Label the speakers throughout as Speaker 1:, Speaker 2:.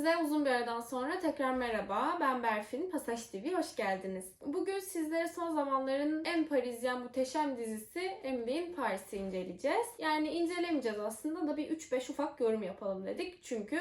Speaker 1: Herkese uzun bir aradan sonra tekrar merhaba. Ben Berfin, Pasaj TV'ye hoş geldiniz. Bugün sizlere son zamanların en Parisyen muhteşem dizisi Emily in Paris'i inceleyeceğiz. Yani incelemeyeceğiz aslında da bir 3-5 ufak yorum yapalım dedik. Çünkü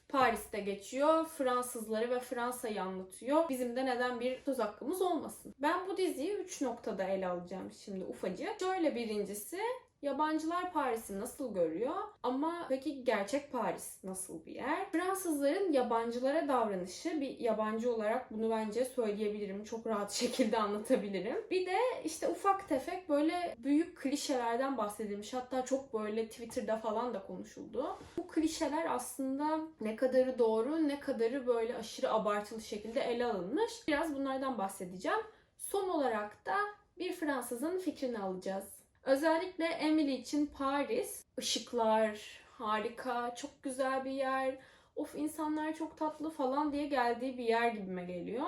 Speaker 1: Paris'te geçiyor, Fransızları ve Fransa'yı anlatıyor. Bizim de neden bir söz hakkımız olmasın. Ben bu diziyi 3 noktada ele alacağım şimdi ufacık. Şöyle birincisi, yabancılar Paris'i nasıl görüyor? Ama peki gerçek Paris nasıl bir yer? Fransızların yabancılara davranışı, bir yabancı olarak bunu bence söyleyebilirim. Çok rahat şekilde anlatabilirim. Bir de işte ufak tefek böyle büyük klişelerden bahsedilmiş. Hatta çok böyle Twitter'da falan da konuşuldu. Bu klişeler aslında ne kadarı doğru, ne kadarı böyle aşırı abartılı şekilde ele alınmış. Biraz bunlardan bahsedeceğim. Son olarak da bir Fransızın fikrini alacağız. Özellikle Emily için Paris, ışıklar harika, çok güzel bir yer, of insanlar çok tatlı falan diye geldiği bir yer gibime geliyor.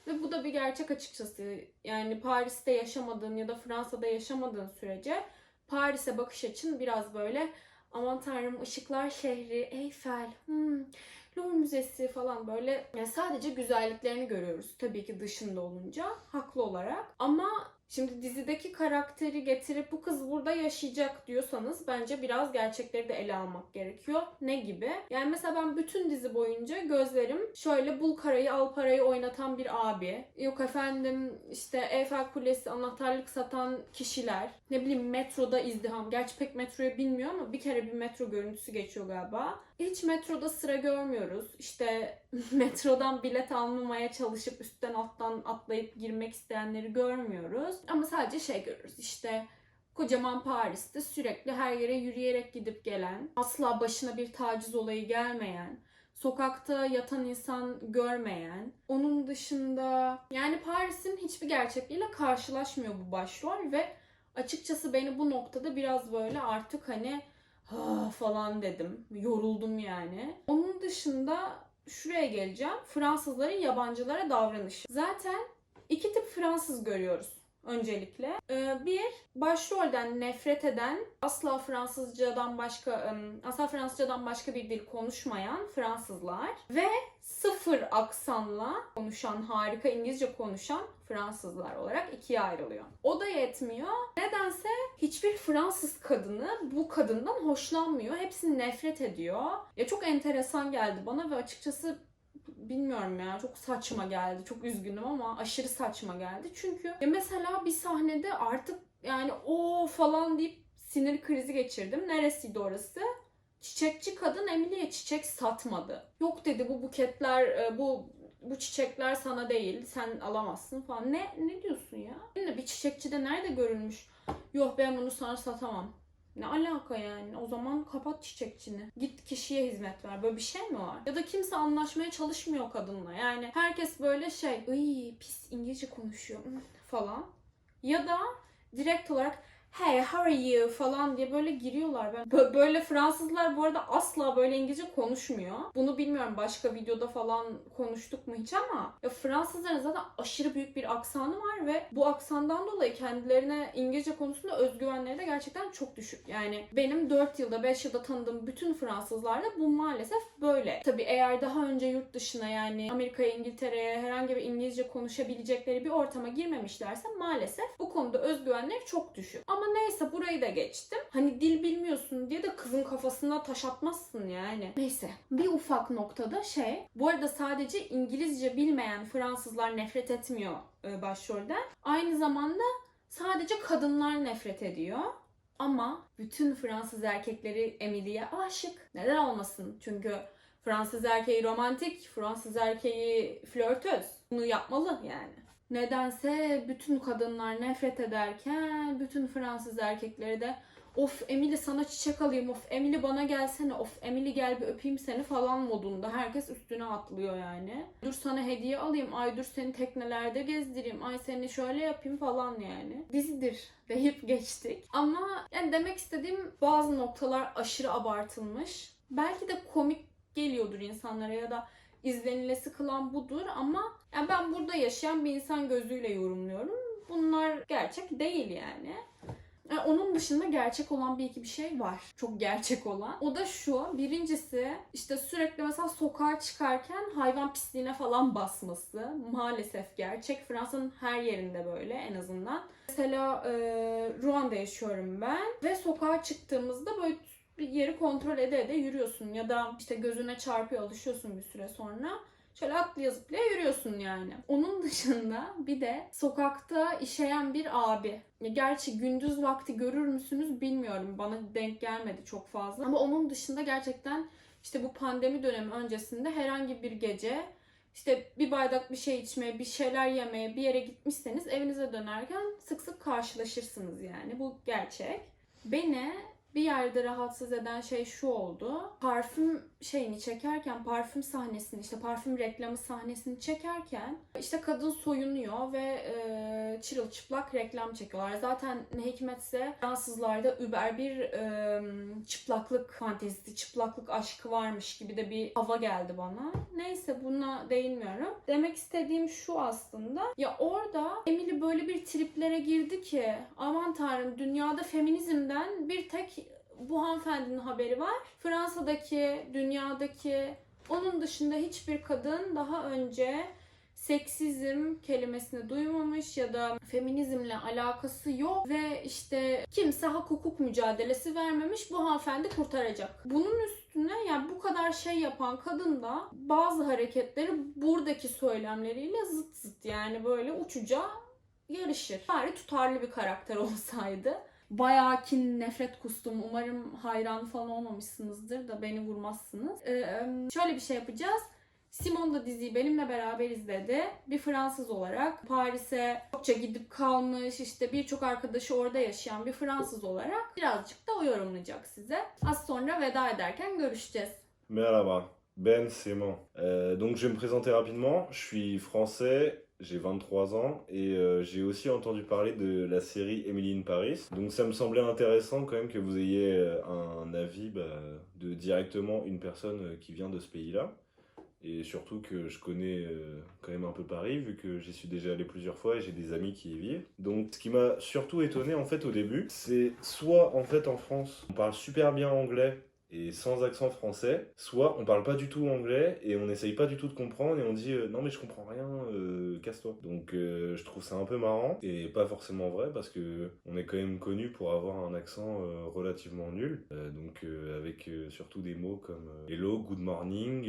Speaker 1: Ve bu da bir gerçek açıkçası. Yani Paris'te yaşamadığın ya da Fransa'da yaşamadığın sürece Paris'e bakış açın biraz böyle aman tanrım ışıklar şehri, Eyfel, Louvre Müzesi falan böyle yani sadece güzelliklerini görüyoruz tabii ki dışında olunca haklı olarak. Ama şimdi dizideki karakteri getirip bu kız burada yaşayacak diyorsanız bence biraz gerçekleri de ele almak gerekiyor. Ne gibi? Yani mesela ben bütün dizi boyunca gözlerim şöyle bul karayı al parayı oynatan bir abi. Yok efendim işte Eyfel Kulesi anahtarlık satan kişiler. Ne bileyim metroda izdiham. Gerçi pek metroyu bilmiyor ama bir kere bir metro görüntüsü geçiyor galiba. Hiç metroda sıra görmüyoruz. İşte metrodan bilet almamaya çalışıp üstten alttan atlayıp girmek isteyenleri görmüyoruz. Ama sadece şey görürüz işte kocaman Paris'te sürekli her yere yürüyerek gidip gelen, asla başına bir taciz olayı gelmeyen, sokakta yatan insan görmeyen, onun dışında yani Paris'in hiçbir gerçekliğiyle karşılaşmıyor bu başrol ve açıkçası beni bu noktada biraz böyle artık hani falan dedim. Yoruldum yani. Onun dışında şuraya geleceğim. Fransızların yabancılara davranışı. Zaten iki tip Fransız görüyoruz öncelikle. Bir, başrolden nefret eden, asla Fransızcadan başka bir dil konuşmayan Fransızlar ve sıfır aksanla konuşan, harika İngilizce konuşan Fransızlar olarak ikiye ayrılıyor. O da yetmiyor. Nedense hiçbir Fransız kadını bu kadından hoşlanmıyor. Hepsi nefret ediyor. Ya çok enteresan geldi bana ve açıkçası bilmiyorum ya çok saçma geldi. Çok üzgünüm ama aşırı saçma geldi. Çünkü ya mesela bir sahnede artık yani o falan deyip sinir krizi geçirdim. Neresiydi orası? Çiçekçi kadın Emily'ye çiçek satmadı. Yok dedi bu buketler bu çiçekler sana değil. Sen alamazsın falan. Ne diyorsun ya? Bir çiçekçide nerede görülmüş? Yok ben bunu sana satamam. Ne alaka yani? O zaman kapat çiçekçini. Git kişiye hizmet ver. Böyle bir şey mi var? Ya da kimse anlaşmaya çalışmıyor kadınla. Yani herkes böyle şey, ıy pis İngilizce konuşuyor falan. Ya da direkt olarak hey how are you falan diye böyle giriyorlar. Böyle Fransızlar bu arada asla böyle İngilizce konuşmuyor. Bunu bilmiyorum başka videoda falan konuştuk mu hiç ama ya Fransızların zaten aşırı büyük bir aksanı var ve bu aksandan dolayı kendilerine İngilizce konusunda özgüvenleri de gerçekten çok düşük. Yani benim 4 yılda 5 yılda tanıdığım bütün Fransızlarda bu maalesef böyle. Tabii eğer daha önce yurt dışına yani Amerika'ya, İngiltere'ye herhangi bir İngilizce konuşabilecekleri bir ortama girmemişlerse maalesef bu konuda özgüvenleri çok düşük. Ama neyse burayı da geçtim. Hani dil bilmiyorsun diye de kızın kafasına taş atmazsın yani. Neyse. Bir ufak noktada bu arada sadece İngilizce bilmeyen Fransızlar nefret etmiyor başrolden. Aynı zamanda sadece kadınlar nefret ediyor. Ama bütün Fransız erkekleri Emily'ye aşık. Neden olmasın? Çünkü Fransız erkeği romantik, Fransız erkeği flörtöz. Bunu yapmalı yani. Nedense bütün kadınlar nefret ederken bütün Fransız erkekleri de of Emily sana çiçek alayım, of Emily bana gelsene, of Emily gel bir öpeyim seni falan modunda. Herkes üstüne atlıyor yani. Dur sana hediye alayım, ay dur seni teknelerde gezdireyim, ay seni şöyle yapayım falan yani. Dizidir deyip geçtik. Ama yani demek istediğim bazı noktalar aşırı abartılmış. Belki de komik geliyordur insanlara ya da izlenilesi kılan budur ama yani ben burada yaşayan bir insan gözüyle yorumluyorum. Bunlar gerçek değil yani. Onun dışında gerçek olan bir iki bir şey var. Çok gerçek olan. O da şu. Birincisi işte sürekli mesela sokağa çıkarken hayvan pisliğine falan basması. Maalesef gerçek. Fransa'nın her yerinde böyle en azından. Mesela Ruan'da yaşıyorum ben. Ve sokağa çıktığımızda böyle bir yeri kontrol ede yürüyorsun. Ya da işte gözüne çarpıyor, alışıyorsun bir süre sonra. Şöyle atlaya zıplaya yürüyorsun yani. Onun dışında bir de sokakta işeyen bir abi. Gerçi gündüz vakti görür müsünüz bilmiyorum. Bana denk gelmedi çok fazla. Ama onun dışında gerçekten işte bu pandemi dönemi öncesinde herhangi bir gece işte bir bardak bir şey içmeye, bir şeyler yemeye, bir yere gitmişseniz evinize dönerken sık sık karşılaşırsınız yani. Bu gerçek. Beni bir yerde rahatsız eden şey şu oldu. Parfüm şeyini çekerken, parfüm sahnesini, işte parfüm reklamı sahnesini çekerken işte kadın soyunuyor ve çırılçıplak reklam çekiyorlar. Zaten ne hikmetse Fransızlarda über bir çıplaklık fantezisi, çıplaklık aşkı varmış gibi de bir hava geldi bana. Neyse buna değinmiyorum. Demek istediğim şu aslında. Ya orada Emily böyle bir triplere girdi ki aman tanrım dünyada feminizmden bir tek bu hanımefendinin haberi var. Fransa'daki, dünyadaki onun dışında hiçbir kadın daha önce seksizm kelimesini duymamış ya da feminizmle alakası yok ve işte kimse hak hukuk mücadelesi vermemiş, bu hanımefendi kurtaracak. Bunun üstüne yani bu kadar şey yapan kadın da bazı hareketleri buradaki söylemleriyle zıt zıt yani böyle uçuca yarışır. Bari tutarlı bir karakter olsaydı. Bayağı kin, nefret kustum. Umarım hayran falan olmamışsınızdır da beni vurmazsınız. Şöyle bir şey yapacağız. Simon da diziyi benimle beraber izledi. Bir Fransız olarak Paris'e çokça gidip kalmış, işte birçok arkadaşı orada yaşayan bir Fransız olarak birazcık da o yorumlayacak size. Az sonra veda ederken görüşeceğiz.
Speaker 2: Merhaba, Ben Simon. Donc je vais me présenter rapidement. Je suis français, j'ai 23 ans et j'ai aussi entendu parler de la série Emily in Paris. Donc ça me semblait intéressant quand même que vous ayez un avis de directement une personne qui vient de ce pays-là. Et surtout que je connais quand même un peu Paris vu que j'y suis déjà allé plusieurs fois et j'ai des amis qui y vivent. Donc ce qui m'a surtout étonné en fait au début, c'est soit en fait en France on parle super bien anglais et sans accent français, soit on parle pas du tout anglais et on n'essaye pas du tout de comprendre et on dit non mais je comprends rien, casse-toi. Donc je trouve ça un peu marrant et pas forcément vrai parce que on est quand même connu pour avoir un accent relativement nul. Avec surtout des mots comme hello, good morning,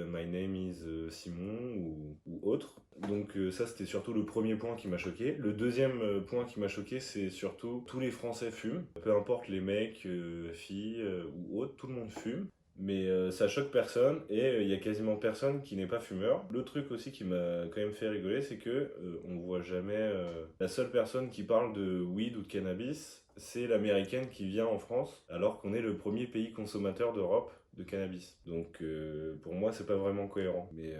Speaker 2: my name is Simon ou autre. Donc ça c'était surtout le premier point qui m'a choqué. Le deuxième point qui m'a choqué c'est surtout tous les Français fument. Peu importe les mecs, filles ou autres, tout le monde fume. Mais ça choque personne et il y a quasiment personne qui n'est pas fumeur. Le truc aussi qui m'a quand même fait rigoler c'est que on voit jamais la seule personne qui parle de weed ou de cannabis, c'est l'américaine qui vient en France alors qu'on est le premier pays consommateur d'Europe de cannabis. Donc pour moi c'est pas vraiment cohérent, mais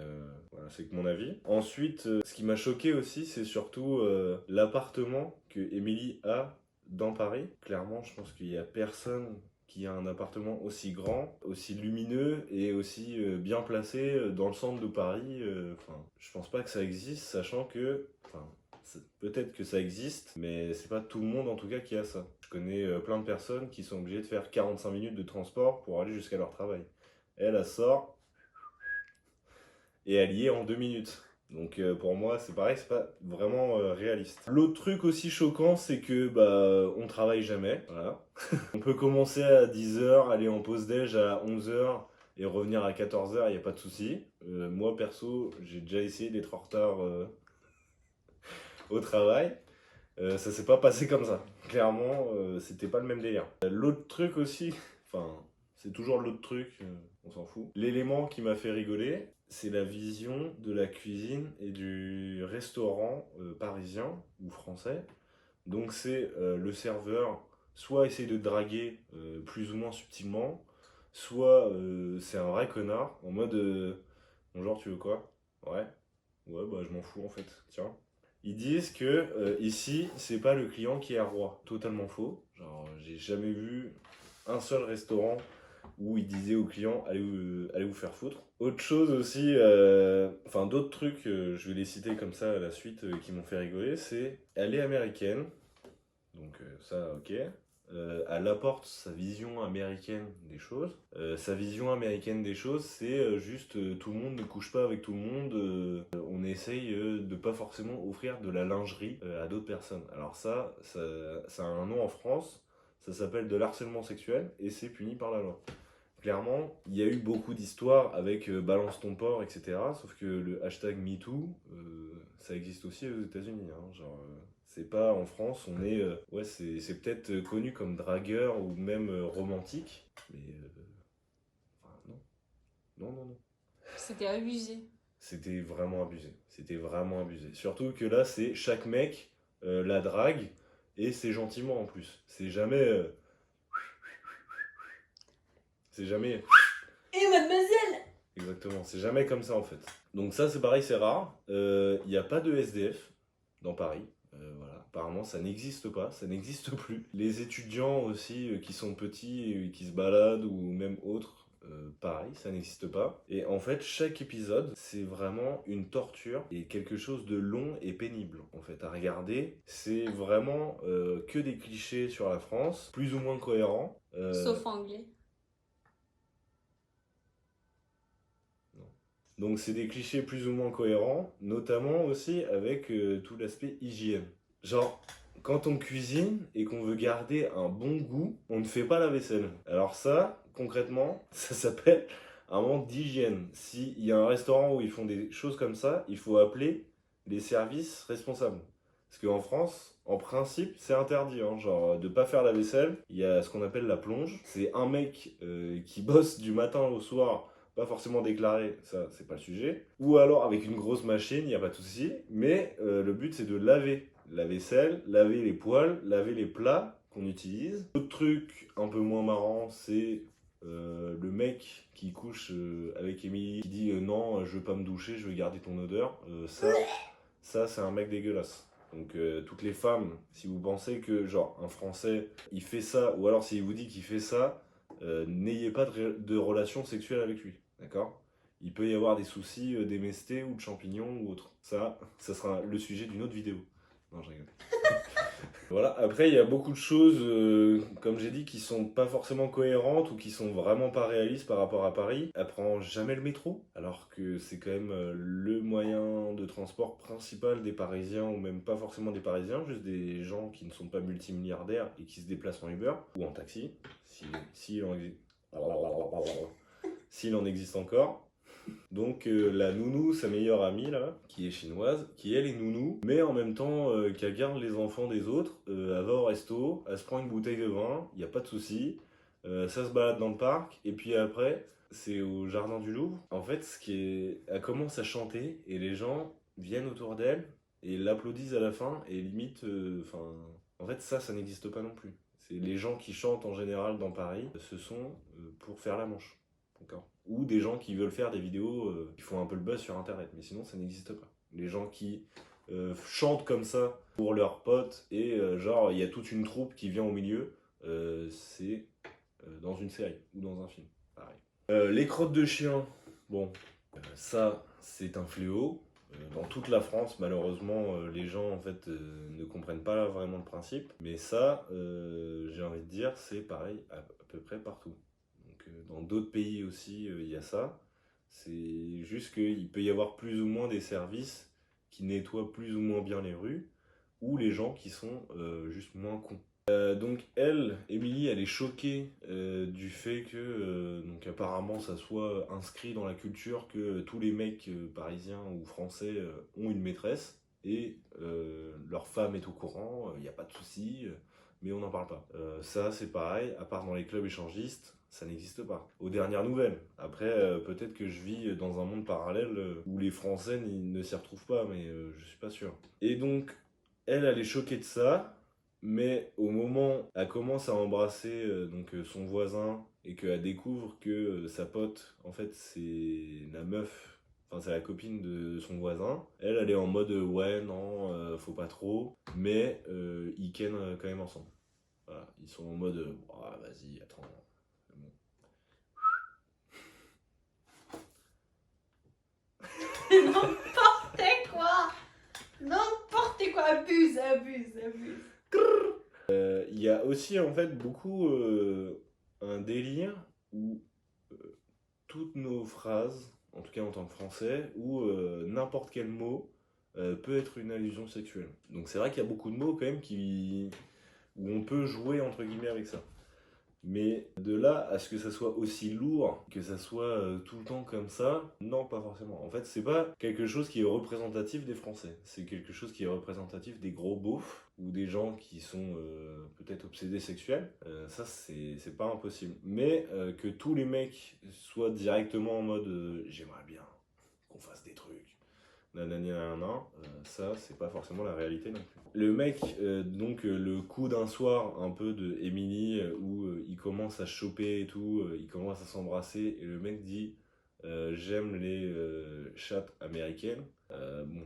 Speaker 2: voilà, c'est que mon avis. Ensuite ce qui m'a choqué aussi c'est surtout l'appartement que Émilie a dans Paris. Clairement je pense qu'il y a personne qui a un appartement aussi grand, aussi lumineux et aussi bien placé dans le centre de Paris. Je pense pas que ça existe, sachant que, peut-être que ça existe, mais c'est pas tout le monde en tout cas qui a ça. Je connais plein de personnes qui sont obligées de faire 45 minutes de transport pour aller jusqu'à leur travail. Elle sort et elle y est en 2 minutes. Donc pour moi c'est pareil, c'est pas vraiment réaliste. L'autre truc aussi choquant c'est que on travaille jamais, voilà. On peut commencer à 10h, aller en pause déj à 11h et revenir à 14h, il n'y a pas de souci. Moi perso j'ai déjà essayé d'être en retard au travail. Ça s'est pas passé comme ça. Clairement c'était pas le même délire. L'autre truc aussi, c'est toujours l'autre truc, on s'en fout. L'élément qui m'a fait rigoler, c'est la vision de la cuisine et du restaurant parisien ou français. Donc c'est le serveur, soit essaye de draguer plus ou moins subtilement, soit c'est un vrai connard, en mode bonjour tu veux quoi? Ouais, ouais bah je m'en fous en fait, tiens. Ils disent que ici c'est pas le client qui est roi, totalement faux. Genre j'ai jamais vu un seul restaurant où il disait aux clients allez vous faire foutre. Autre chose aussi, d'autres trucs, je vais les citer comme ça à la suite, qui m'ont fait rigoler, c'est elle est américaine, Donc ça, ok. Elle apporte sa vision américaine des choses. Sa vision américaine des choses, c'est juste tout le monde ne couche pas avec tout le monde. On essaye de pas forcément offrir de la lingerie à d'autres personnes. Alors ça a un nom en France. Ça s'appelle de l'harcèlement sexuel et c'est puni par la loi. Clairement, il y a eu beaucoup d'histoires avec balance ton porc, etc. Sauf que le hashtag MeToo, ça existe aussi aux États-Unis. Hein. Genre, c'est pas en France, on est. Ouais, c'est peut-être connu comme dragueur ou même romantique. Mais. Enfin, non. Non, non, non.
Speaker 3: C'était abusé.
Speaker 2: C'était vraiment abusé. C'était vraiment abusé. Surtout que là, c'est chaque mec la drague et c'est gentiment en plus. C'est jamais. C'est jamais.
Speaker 3: Et mademoiselle!
Speaker 2: Exactement, c'est jamais comme ça en fait. Donc ça c'est pareil, c'est rare. Il n'y a pas de SDF dans Paris. Voilà. Apparemment ça n'existe pas, ça n'existe plus. Les étudiants aussi qui sont petits, qui se baladent ou même autres, pareil, ça n'existe pas. Et en fait chaque épisode c'est vraiment une torture et quelque chose de long et pénible en fait à regarder. C'est vraiment que des clichés sur la France, plus ou moins cohérents.
Speaker 3: Sauf anglais.
Speaker 2: Donc c'est des clichés plus ou moins cohérents, notamment aussi avec tout l'aspect hygiène. Genre, quand on cuisine et qu'on veut garder un bon goût, on ne fait pas la vaisselle. Alors ça, concrètement, ça s'appelle un manque d'hygiène. S'il y a un restaurant où ils font des choses comme ça, il faut appeler les services responsables. Parce qu'en France, en principe, c'est interdit, hein, genre de pas faire la vaisselle. Il y a ce qu'on appelle la plonge. C'est un mec qui bosse du matin au soir, pas forcément déclaré, ça c'est pas le sujet. Ou alors avec une grosse machine, il n'y a pas de souci. Mais le but c'est de laver la vaisselle, laver les poêles, laver les plats qu'on utilise. Autre truc un peu moins marrant, c'est le mec qui couche avec Émilie, qui dit non, je veux pas me doucher, je veux garder ton odeur. Ça c'est un mec dégueulasse. Donc toutes les femmes, si vous pensez que genre un Français il fait ça, ou alors s'il vous dit qu'il fait ça, n'ayez pas de relation sexuelle avec lui, d'accord? Il peut y avoir des soucis d'MST ou de champignons ou autre. Ça sera le sujet d'une autre vidéo. Non, je rigole. Voilà, après il y a beaucoup de choses, comme j'ai dit, qui sont pas forcément cohérentes ou qui sont vraiment pas réalistes par rapport à Paris. Elle prend jamais le métro, alors que c'est quand même le moyen de transport principal des Parisiens, ou même pas forcément des Parisiens, juste des gens qui ne sont pas multimilliardaires et qui se déplacent en Uber ou en taxi, s'il en existe encore. Donc la nounou, sa meilleure amie là, qui est chinoise, qui elle est nounou, mais en même temps qu'elle garde les enfants des autres, elle va au resto, elle se prend une bouteille de vin, il n'y a pas de souci, ça se balade dans le parc, et puis après, c'est au jardin du Louvre. En fait, elle commence à chanter, et les gens viennent autour d'elle, et l'applaudissent à la fin, et limite, en fait ça n'existe pas non plus. C'est les gens qui chantent en général dans Paris, ce sont pour faire la manche. D'accord. Ou des gens qui veulent faire des vidéos qui font un peu le buzz sur internet, mais sinon ça n'existe pas. Les gens qui chantent comme ça pour leurs potes et genre il y a toute une troupe qui vient au milieu, c'est dans une série ou dans un film, pareil. Les crottes de chiens, bon, ça c'est un fléau. Dans toute la France, malheureusement, les gens en fait ne comprennent pas vraiment le principe, mais ça, j'ai envie de dire, c'est pareil à peu près partout. Dans d'autres pays aussi, il y a ça. C'est juste qu'il peut y avoir plus ou moins des services qui nettoient plus ou moins bien les rues, ou les gens qui sont juste moins cons. Donc elle, Émilie, elle est choquée du fait que, donc apparemment, ça soit inscrit dans la culture que tous les mecs parisiens ou français ont une maîtresse, et leur femme est au courant, il n'y a pas de souci, mais on n'en parle pas. Ça, c'est pareil, à part dans les clubs échangistes, ça n'existe pas. Aux dernières nouvelles. Après, peut-être que je vis dans un monde parallèle où les Français ne s'y retrouvent pas, mais je suis pas sûr. Et donc, elle est choquée de ça, mais au moment où elle commence à embrasser son voisin et qu'elle découvre que sa pote, en fait, c'est la meuf, enfin c'est la copine de son voisin, elle est en mode ouais, non, faut pas trop, mais ils ken quand même ensemble. Voilà, ils sont en mode ah, vas-y, attends.
Speaker 3: N'importe quoi! N'importe quoi! Abuse.
Speaker 2: Il y a aussi en fait beaucoup un délire où toutes nos phrases, en tout cas en tant que français, où n'importe quel mot peut être une allusion sexuelle. Donc c'est vrai qu'il y a beaucoup de mots quand même où on peut jouer entre guillemets avec ça. Mais de là à ce que ça soit aussi lourd, que ça soit tout le temps comme ça, non, pas forcément. En fait, c'est pas quelque chose qui est représentatif des Français. C'est quelque chose qui est représentatif des gros beaufs ou des gens qui sont peut-être obsédés sexuels. Ça, c'est pas impossible. Mais que tous les mecs soient directement en mode j'aimerais bien qu'on fasse des trucs. Nanani, nanana, ça, c'est pas forcément la réalité non plus. Le mec, le coup d'un soir un peu de Emily où il commence à choper et tout, il commence à s'embrasser et le mec dit j'aime les chattes américaines. Bon,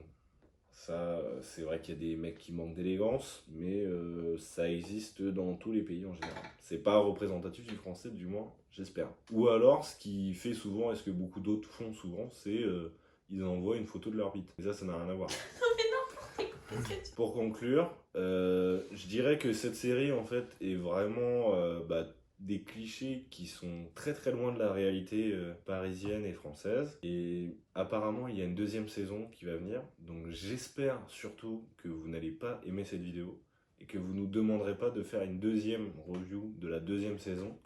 Speaker 2: ça, c'est vrai qu'il y a des mecs qui manquent d'élégance, mais ça existe dans tous les pays en général. C'est pas représentatif du français, du moins, j'espère. Ou alors, ce qui fait souvent, et ce que beaucoup d'autres font souvent, c'est ils envoient une photo de leur bite. Et ça n'a rien à voir. Pour conclure, je dirais que cette série en fait est vraiment des clichés qui sont très très loin de la réalité parisienne et française. Et apparemment il y a une deuxième saison qui va venir. Donc j'espère surtout que vous n'allez pas aimer cette vidéo et que vous nous demanderez pas de faire une deuxième review de la deuxième saison.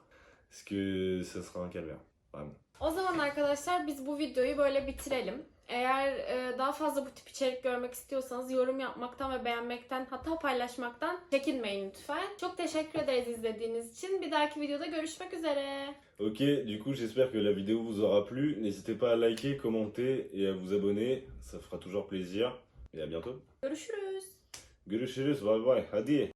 Speaker 2: Parce que ça sera un calvaire. Vraiment.
Speaker 1: O zaman arkadaşlar biz bu videoyu böyle bitirelim. Eğer daha fazla bu tip içerik görmek istiyorsanız yorum yapmaktan ve beğenmekten, hatta paylaşmaktan çekinmeyin lütfen. Çok teşekkür ederiz izlediğiniz için. Bir dahaki videoda görüşmek üzere.
Speaker 2: Ok, du coup j'espère que la vidéo vous aura plu. N'hésitez pas à liker, commenter et à vous abonner. Ça fera toujours plaisir. Et à bientôt.
Speaker 1: Görüşürüz.
Speaker 2: Görüşürüz, bye bye. Hadi.